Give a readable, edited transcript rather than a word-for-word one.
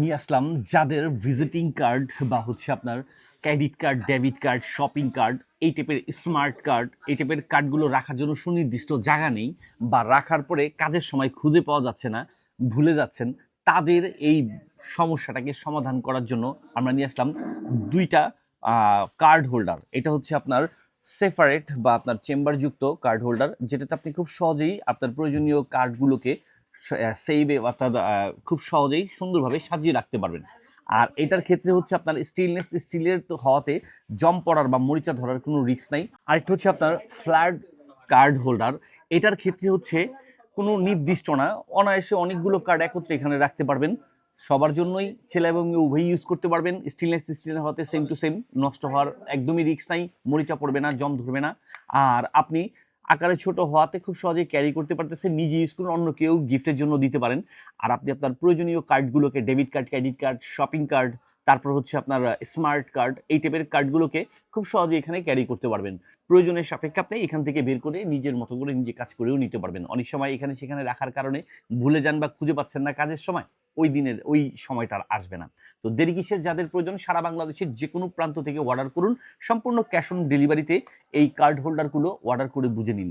নিয়ে আসলাম যাদের visiting card বা হচ্ছে আপনার credit card, debit card, shopping card, এই টাইপের স্মার্ট কার্ড, এই টাইপের কার্ডগুলো রাখার জন্য সুনির্দিষ্ট জায়গা নেই বা রাখার পরে কাজের সময় খুঁজে পাওয়া যাচ্ছে না, ভুলে যাচ্ছেন, তাদের এই সমস্যাটাকে সমাধান করার জন্য আমরা নিয়ে আসলাম দুইটা কার্ড হোল্ডার। এটা হচ্ছে আপনার সেপারেট বা আপনার চেম্বারযুক্ত কার্ড হোল্ডার, যেটাতে আপনি খুব সহজেই আপনার প্রয়োজনীয় কার্ডগুলোকে সেইভে অর্থাৎ খুব সহজেই সুন্দরভাবে সাজিয়ে রাখতে পারবেন। আর এটার ক্ষেত্রে হচ্ছে আপনার স্টেনলেস স্টিলের তো হওয়াতে জং পড়ার বা মরিচা ধরার কোনো রিস্ক নাই। আরেকটা হচ্ছে আপনার ফ্ল্যাট কার্ড হোল্ডার। এটার ক্ষেত্রে হচ্ছে কোনো নির্দিষ্ট না, অনায়াসে অনেকগুলো কার্ড একত্রে এখানে রাখতে পারবেন। সবার জন্যই, ছেলে এবং মেয়ে উভয়ই ইউজ করতে পারবেন। স্টেনলেস স্টিলের হওয়াতে সেম টু সেম, নষ্ট হওয়ার একদমই রিস্ক নাই, মরিচা পড়বে না, জং ধরবে না। আর আপনি আকারে ছোট হওয়াতে খুব সহজেই ক্যারি করতে পারতেছেন, নিজে ইউজ করুন, অন্য কেউ গিফটের জন্য দিতে পারেন। আর আপনি আপনার প্রয়োজনীয় কার্ডগুলোকে, debit card, credit card, shopping card, তারপর হচ্ছে আপনার স্মার্ট কার্ড, এই টাইপের কার্ডগুলোকে খুব সহজে এখানে ক্যারি করতে পারবেন। প্রয়োজনের সাপেক্ষে আপনি এখান থেকে বের করে নিজের মতো করে নিজে কাজ করেও নিতে পারবেন। অনেক সময় এখানে সেখানে রাখার কারণে ভুলে যান বা খুঁজে পাচ্ছেন না কাজের সময়, ওই দিনের ওই সময়টা আর আসবে না। তো দেরি কিসের, যাদের প্রয়োজন সারা বাংলাদেশের যে কোনো প্রান্ত থেকে অর্ডার করুন, সম্পূর্ণ ক্যাশ অন ডেলিভারিতে এই কার্ড হোল্ডারগুলো অর্ডার করে বুঝে নিন।